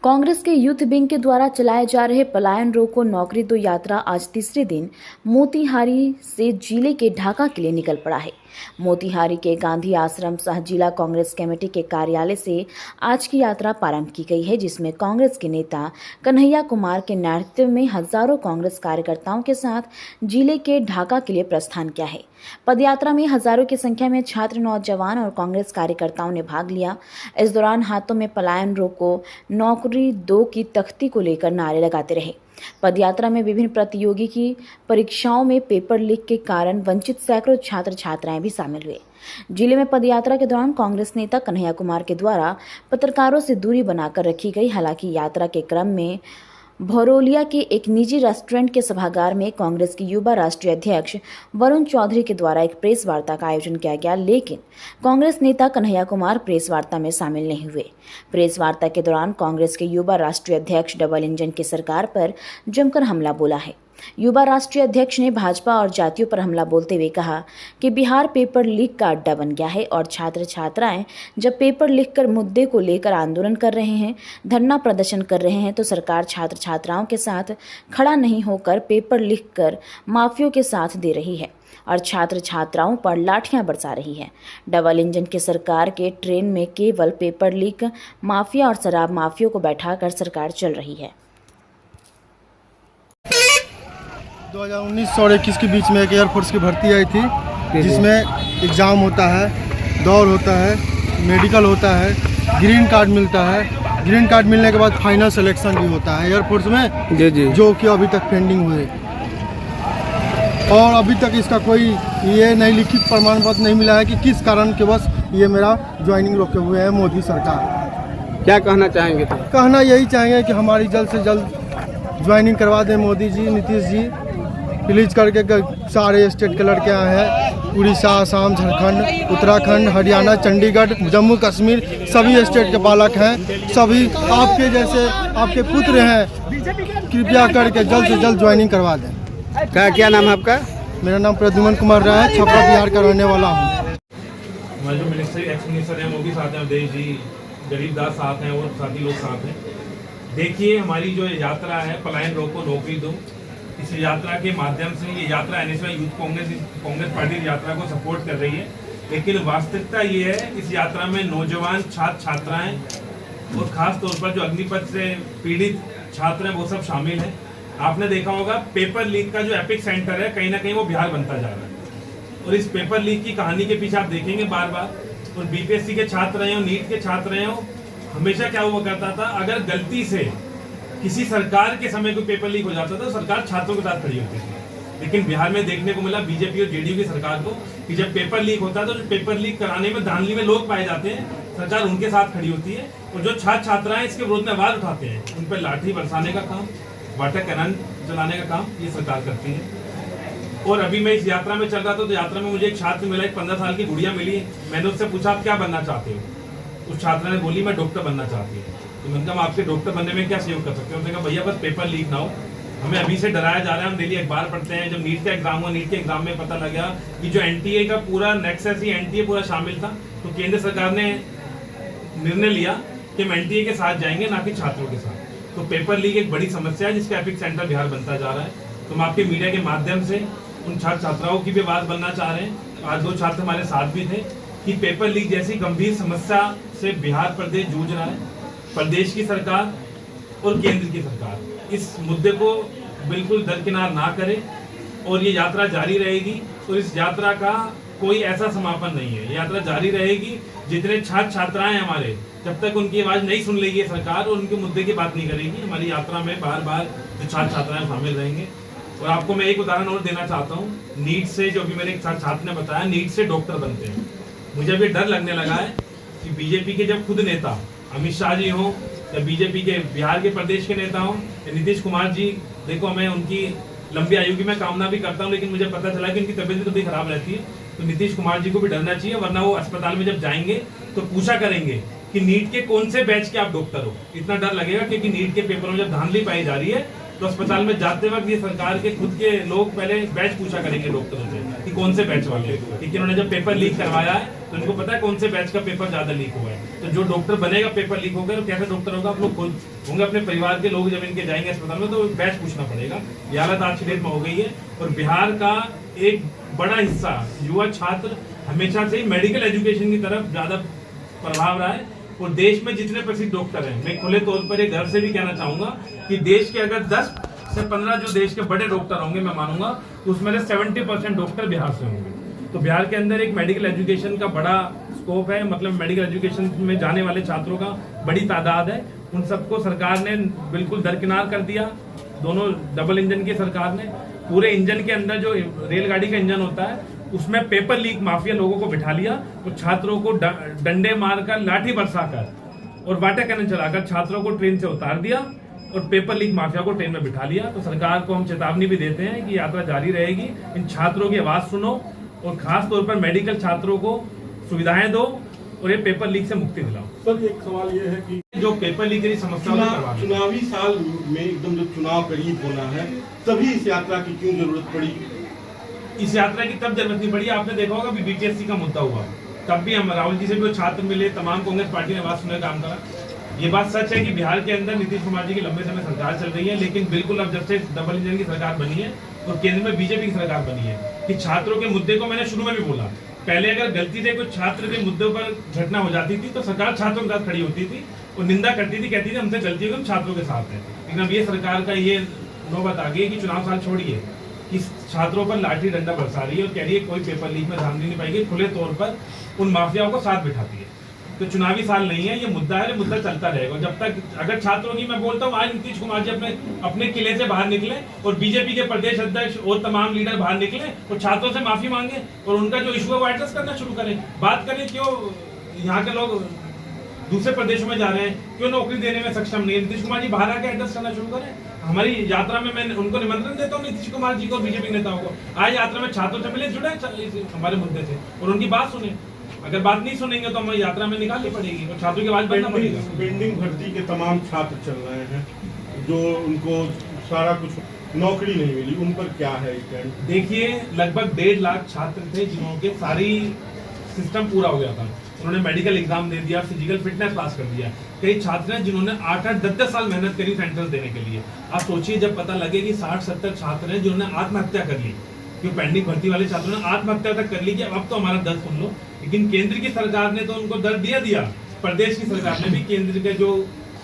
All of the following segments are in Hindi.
कांग्रेस के यूथ विंग के द्वारा चलाए जा रहे पलायन रोको नौकरी दो यात्रा आज तीसरे दिन मोतिहारी से जिले के ढाका के लिए निकल पड़ा है। मोतिहारी के गांधी आश्रम सह जिला कांग्रेस कमेटी के कार्यालय से आज की यात्रा प्रारंभ की गई है, जिसमें कांग्रेस के नेता कन्हैया कुमार के नेतृत्व में हजारों कांग्रेस कार्यकर्ताओं के साथ जिले के ढाका के लिए प्रस्थान किया है। पदयात्रा में हजारों की संख्या में छात्र, नौजवान और कांग्रेस कार्यकर्ताओं ने भाग लिया। इस दौरान हाथों में पलायन रोको नौकरी दो की तख्ती को लेकर नारे लगाते रहे। पदयात्रा में विभिन्न प्रतियोगी परीक्षाओं में पेपर लीक के कारण वंचित सैकड़ों छात्र छात्राएं भी शामिल हुए। जिले में पदयात्रा के दौरान कांग्रेस नेता कन्हैया कुमार के द्वारा पत्रकारों से दूरी बनाकर रखी गई। हालांकि यात्रा के क्रम में भरौलिया के एक निजी रेस्टोरेंट के सभागार में कांग्रेस के युवा राष्ट्रीय अध्यक्ष वरुण चौधरी के द्वारा एक प्रेस वार्ता का आयोजन किया गया, लेकिन कांग्रेस नेता कन्हैया कुमार प्रेस वार्ता में शामिल नहीं हुए। प्रेस वार्ता के दौरान कांग्रेस के युवा राष्ट्रीय अध्यक्ष डबल इंजन की सरकार पर जमकर हमला बोला है। युवा राष्ट्रीय अध्यक्ष ने भाजपा और जातियों पर हमला बोलते हुए कहा कि बिहार पेपर लीक का अड्डा बन गया है और छात्र छात्राएं जब पेपर लीक कर मुद्दे को लेकर आंदोलन कर रहे हैं, धरना प्रदर्शन कर रहे हैं, तो सरकार छात्र छात्राओं के साथ खड़ा नहीं होकर पेपर लीक कर माफियों के साथ दे रही है और छात्र छात्राओं पर लाठियां बरसा रही है। डबल इंजन की सरकार के ट्रेन में केवल पेपर लीक माफिया और शराब माफियों को बैठाकर सरकार चल रही है। 2019 और 21 के बीच में एक एयरफोर्स की भर्ती आई थी, जिसमें एग्ज़ाम होता है, दौड़ होता है, मेडिकल होता है, ग्रीन कार्ड मिलता है। ग्रीन कार्ड मिलने के बाद फाइनल सिलेक्शन भी होता है एयरफोर्स में, जो कि अभी तक पेंडिंग हुए और अभी तक इसका कोई ये नहीं लिखित प्रमाण पत्र नहीं मिला है कि किस कारण के बस ये मेरा ज्वाइनिंग रोके हुए है मोदी सरकार। क्या कहना चाहेंगे? तो कहना यही चाहेंगे कि हमारी जल्द से जल्द ज्वाइनिंग करवा दें मोदी जी, नीतीश जी, प्लीज़ करके। सारे स्टेट के लड़के आए हैं, उड़ीसा, आसाम, झारखंड, उत्तराखंड, हरियाणा, चंडीगढ़, जम्मू कश्मीर, सभी स्टेट के बालक हैं। सभी आपके जैसे आपके पुत्र हैं, कृपया करके जल्द से जल्द ज्वाइनिंग करवा दें। क्या नाम है आपका? मेरा नाम प्रद्युमन कुमार राय है, छपरा बिहार का रहने वाला हूँ। हमारे जो मिनिस्टर एक्स मिनिस्टर हैं वो भी साथ हैं, उदय जी, गरीबदास साथ हैं और साथी लोग साथ हैं। देखिए, हमारी जो यात्रा है पलायन रोको नौकरी दो, इस यात्रा के माध्यम से ये यात्रा एनएसवाई यूथ कांग्रेस पार्टी की यात्रा को सपोर्ट कर रही है, लेकिन वास्तविकता ये है इस यात्रा में नौजवान छात्र छात्राएं और खास तौर पर जो अग्निपथ से पीड़ित छात्र हैं वो सब शामिल हैं। आपने देखा होगा पेपर लीक का जो एपिक सेंटर है कहीं ना कहीं वो बिहार बनता जा रहा है और इस पेपर लीक की कहानी के पीछे आप देखेंगे बार बार, और बीपीएससी के छात्र रहे हो, नीट के छात्र रहे हो, हमेशा क्या हुआ करता था, अगर गलती से किसी सरकार के समय कोई पेपर लीक हो जाता था तो सरकार छात्रों के साथ खड़ी होती थी। लेकिन बिहार में देखने को मिला बीजेपी और जेडीयू की सरकार को कि जब पेपर लीक होता है तो पेपर लीक कराने में धांधली में लोग पाए जाते हैं, सरकार उनके साथ खड़ी होती है और जो छात्र छात्राएं इसके विरोध में आवाज उठाते हैं उन पर लाठी बरसाने का काम, वाटर कैनन चलाने का काम ये सरकार करती है। और अभी मैं इस यात्रा में चल रहा था तो यात्रा में मुझे एक छात्र मिला, एक 15 साल की गुड़िया मिली। मैंने उससे पूछा आप क्या बनना चाहते हो? उस छात्रा ने बोली मैं डॉक्टर बनना चाहती हूँ। तो मैंने कहा आपके डॉक्टर बनने में क्या सहयोग कर सकते हो? उसने कहा भैया बस पेपर लीक ना हो, हमें अभी से डराया जा रहा है, हम डेली अखबार पढ़ते हैं। जब नीट का एग्जाम हुआ, नीट के एग्जाम में पता लगा कि जो एनटीए का पूरा नेक्सस ही एनटीए पूरा शामिल था, तो केंद्र सरकार ने निर्णय लिया कि हम एनटीए के साथ जाएंगे, ना कि छात्रों के साथ। तो पेपर लीक एक बड़ी समस्या है जिसका एपिक सेंटर बिहार बनता जा रहा है। तो हम आपके मीडिया के माध्यम से उन छात्र छात्राओं की भी आवाज बनना चाह रहे हैं। आज 2 छात्र हमारे साथ भी थे कि पेपर लीक जैसी गंभीर समस्या से बिहार प्रदेश जूझ रहा है। प्रदेश की सरकार और केंद्र की सरकार इस मुद्दे को बिल्कुल दरकिनार ना करे और ये यात्रा जारी रहेगी। और इस यात्रा का कोई ऐसा समापन नहीं है, ये यात्रा जारी रहेगी। जितने छात्र छात्राएं हमारे, जब तक उनकी आवाज नहीं सुन लेगी सरकार और उनके मुद्दे की बात नहीं करेगी, हमारी यात्रा में बार बार जो छात्र छात्राएं शामिल रहेंगे। और आपको मैं एक उदाहरण और देना चाहता हूँ, नीट से जो भी मेरे एक छात्र ने बताया, नीट से डॉक्टर बनते हैं। मुझे अभी डर लगने लगा है कि बीजेपी के जब खुद नेता अमित शाह जी हों या बीजेपी के बिहार के प्रदेश के नेता हों या नीतीश कुमार जी, देखो मैं उनकी लंबी आयु की मैं कामना भी करता हूं, लेकिन मुझे पता चला कि उनकी तबीयत भी खराब रहती है। तो नीतीश कुमार जी को भी डरना चाहिए, वरना वो अस्पताल में जब जाएंगे तो पूछा करेंगे कि नीट के कौन से बैच के आप डॉक्टर हो। इतना डर लगेगा क्योंकि नीट के पेपरों में जब धांधली पाई जा रही है तो अस्पताल में जाते वक्त ये सरकार के खुद के लोग पहले बैच पूछा करेंगे डॉक्टरों से कि कौन से बैच वाले, लेकिन उन्होंने जब पेपर लीक करवाया है तो उनको पता है कौन से बैच का पेपर ज्यादा लीक हुआ है। तो जो डॉक्टर बनेगा पेपर लीक होगा तो कैसा डॉक्टर होगा आप लोग खुद होंगे अपने परिवार के लोग जब इनके जाएंगे अस्पताल में तो बैच पूछना पड़ेगा। ये हालत आज की डेट में हो गई है और बिहार का एक बड़ा हिस्सा युवा छात्र हमेशा से ही मेडिकल एजुकेशन की तरफ ज्यादा प्रभाव रहा है। और देश में जितने प्रसिद्ध डॉक्टर हैं, मैं खुले तौर पर एक घर से भी कहना चाहूंगा कि देश के अगर 10 से 15 जो देश के बड़े डॉक्टर होंगे, मैं मानूंगा तो उसमें से 70% डॉक्टर बिहार से होंगे। तो बिहार के अंदर एक मेडिकल एजुकेशन का बड़ा स्कोप है, मतलब मेडिकल एजुकेशन में जाने वाले छात्रों का बड़ी तादाद है। उन सबको सरकार ने बिल्कुल दरकिनार कर दिया। दोनों डबल इंजन की सरकार ने पूरे इंजन के अंदर जो रेलगाड़ी का इंजन होता है उसमें पेपर लीक माफिया लोगों को बिठा लिया और छात्रों को डंडे मारकर, लाठी बरसाकर और वाटर कैनन चलाकर छात्रों को ट्रेन से उतार दिया और पेपर लीक माफिया को ट्रेन में बिठा लिया। तो सरकार को हम चेतावनी भी देते हैं कि यात्रा जारी रहेगी। इन छात्रों की आवाज सुनो और खास तौर पर मेडिकल छात्रों को सुविधाएं दो और ये पेपर लीक से मुक्ति दिलाओ। सर, एक सवाल ये है कि जो पेपर लीक की समस्या चुनावी साल में एकदम जब चुनाव करीब होना है तभी इस यात्रा की क्यों जरूरत पड़ी? इस यात्रा की तब जरूरत नहीं पड़ी, आपने देखा होगा बीपीएससी का मुद्दा हुआ, तब भी हम राहुल जी से भी छात्र मिले, तमाम कांग्रेस पार्टी ने बात सुनने का काम करा। ये बात सच है कि बिहार के अंदर नीतीश कुमार जी की लंबे समय सरकार चल रही है, लेकिन बिल्कुल अब जब से डबल इंजन की सरकार बनी है और केंद्र में बीजेपी की सरकार बनी है कि छात्रों के मुद्दे को मैंने शुरू में भी बोला, पहले अगर गलती से कुछ छात्र के मुद्दों पर घटना हो जाती थी तो सरकार छात्रों के साथ खड़ी होती थी और निंदा करती थी, कहती थी हमसे गलती हो, हम छात्रों के साथ हैं। लेकिन अब ये सरकार का ये नौबत आ गई कि चुनाव साल छोड़िए कि छात्रों पर लाठी डंडा बरसा रही है और कह रही है कोई पेपर लीक में ध्यान नहीं पाएगी, खुले तौर पर उन माफियाओं को साथ बिठाती है। तो चुनावी साल नहीं है, ये मुद्दा है, मुद्दा चलता रहेगा जब तक अगर छात्रों की, मैं बोलता हूँ आज नीतीश कुमार जी अपने किले से बाहर निकले और बीजेपी के प्रदेश अध्यक्ष और तमाम लीडर बाहर निकले और छात्रों से माफी मांगे और उनका जो इशू है वो एड्रेस करना शुरू करें। बात करें क्यों यहाँ के लोग दूसरे प्रदेशों में जा रहे हैं, क्यों नौकरी देने में सक्षम नहीं है, नीतीश कुमार जी बाहर आके एड्रेस करना शुरू करें। हमारी यात्रा में मैं उनको निमंत्रण देता हूँ, नीतीश कुमार जी को, बीजेपी नेताओं को, आज यात्रा में छात्रों से मिले, जुड़े हमारे मुद्दे से और उनकी बात सुने। अगर बात नहीं सुनेंगे तो हमें यात्रा में निकालनी पड़ेगी और छात्रों की आवाज बढ़ना पड़ेगा। पेंडिंग भर्ती के तमाम छात्र चल रहे हैं जो उनको सारा कुछ नौकरी नहीं मिली, उन पर क्या है स्टैंड? देखिए, लगभग 1.5 लाख छात्र थे जिनके सारी सिस्टम पूरा हो गया था, उन्होंने मेडिकल एग्जाम दे दिया, फिजिकल फिटनेस पास कर दिया। कई छात्र हैं जिन्होंने 8-8, 10-10 साल मेहनत करी सेंटर्स देने के लिए। आप सोचिए जब पता लगे कि 60-70 छात्र हैं जिन्होंने आत्महत्या कर ली, क्यों पेंडिंग भर्ती वाले छात्रों ने आत्महत्या तक कर ली कि अब तो हमारा दर्द सुन लो। लेकिन केंद्र की सरकार ने तो उनको दर्द दिया, प्रदेश की सरकार ने भी केंद्र के जो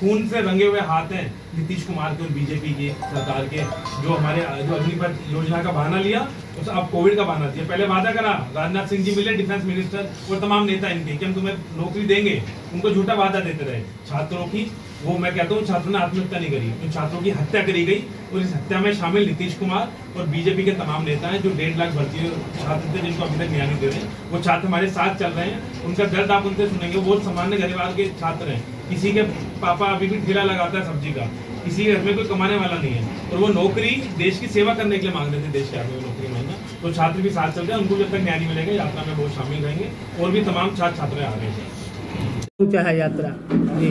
खून से रंगे हुए हाथ हैं नीतीश कुमार के और बीजेपी की सरकार के, जो हमारे जो अग्निपथ योजना का बहाना लिया, उस अब कोविड का बहाना दिया। पहले वादा करा, राजनाथ सिंह जी मिले डिफेंस मिनिस्टर और तमाम नेता इनके कि हम तुम्हें नौकरी देंगे, उनको झूठा वादा देते रहे छात्रों की। वो मैं कहता हूँ छात्रों ने आत्महत्या नहीं करी, तो छात्रों की हत्या करी गई और इस हत्या में शामिल नीतीश कुमार और बीजेपी के तमाम नेता हैं जो 1.5 लाख भर्ती छात्र थे जिनको अभी तक न्याय नहीं दे रहे। वो छात्र हमारे साथ चल रहे हैं, उनका दर्द आप उनसे सुनेंगे। वो सामान्य परिवार के छात्र हैं, किसी के पापा अभी भी ठेला लगाता है सब्जी का, किसी के घर में कोई कमाने वाला नहीं है और वो नौकरी देश की सेवा करने के लिए मांग रहे थे, देश के आगे नौकरी मांगना। तो छात्र भी साथ चल रहे हैं, उनको जब तक न्याय नहीं मिलेगा यात्रा में वो शामिल रहेंगे और भी तमाम छात्र छात्राएं आ रहे हैं। क्या है यात्रा जी?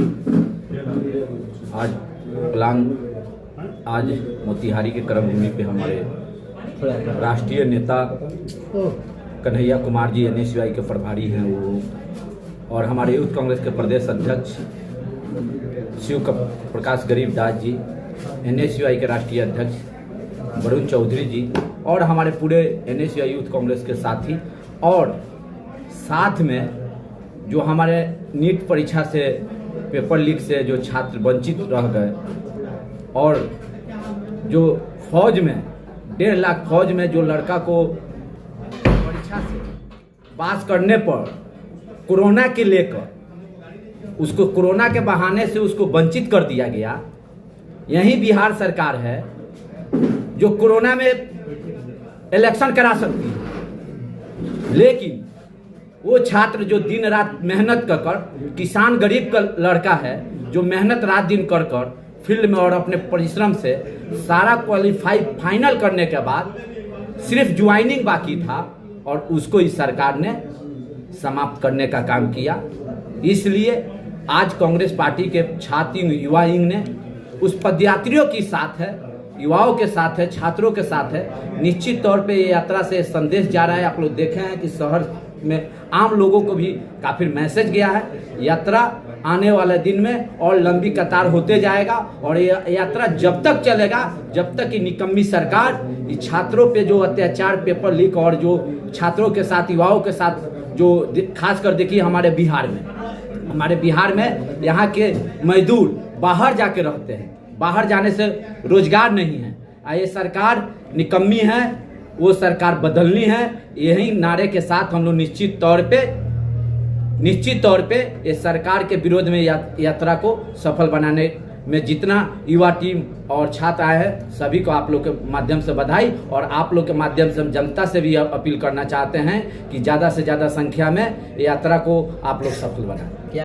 आज मोतिहारी के कर्मभूमि पे हमारे राष्ट्रीय नेता कन्हैया कुमार जी NSUI के प्रभारी हैं वो, और हमारे यूथ कांग्रेस के प्रदेश अध्यक्ष शिव प्रकाश गरीबदास जी, NSUI के राष्ट्रीय अध्यक्ष वरुण चौधरी जी और हमारे पूरे NSUI यूथ कांग्रेस के साथी, और साथ में जो हमारे नीट परीक्षा से पेपर लीक से जो छात्र वंचित रह गए और जो फौज में 1.5 लाख फौज में जो लड़का को परीक्षा से पास करने पर कोरोना के लेकर उसको कोरोना के बहाने से उसको वंचित कर दिया गया। यही बिहार सरकार है जो कोरोना में इलेक्शन करा सकती है, लेकिन वो छात्र जो दिन रात मेहनत कर किसान गरीब का लड़का है जो मेहनत रात दिन कर फील्ड में और अपने परिश्रम से सारा क्वालिफाई फाइनल करने के बाद सिर्फ ज्वाइनिंग बाकी था और उसको इस सरकार ने समाप्त करने का काम किया। इसलिए आज कांग्रेस पार्टी के छात्र युवा इंग ने उस पदयात्रियों के साथ है, युवाओं के साथ है, छात्रों के साथ है। निश्चित तौर पे ये यात्रा से संदेश जा रहा है। आप लोग देखे हैं कि शहर में आम लोगों को भी काफ़ी मैसेज गया है। यात्रा आने वाले दिन में और लंबी कतार होते जाएगा और ये यात्रा जब तक चलेगा जब तक कि निकम्मी सरकार इस छात्रों पे जो अत्याचार, पेपर लीक और जो छात्रों के साथ, युवाओं के साथ जो खासकर देखिए हमारे बिहार में यहाँ के मजदूर बाहर जाके रहते हैं, बाहर जाने से रोजगार नहीं है। ये सरकार निकम्मी है, वो सरकार बदलनी है। यही नारे के साथ हम लोग निश्चित तौर पे इस सरकार के विरोध में यात्रा को सफल बनाने में जितना युवा टीम और छात्र आए हैं सभी को आप लोग के माध्यम से बधाई, और आप लोग के माध्यम से हम जनता से भी अपील करना चाहते हैं कि ज़्यादा से ज़्यादा संख्या में यात्रा को आप लोग सफल बनाएं।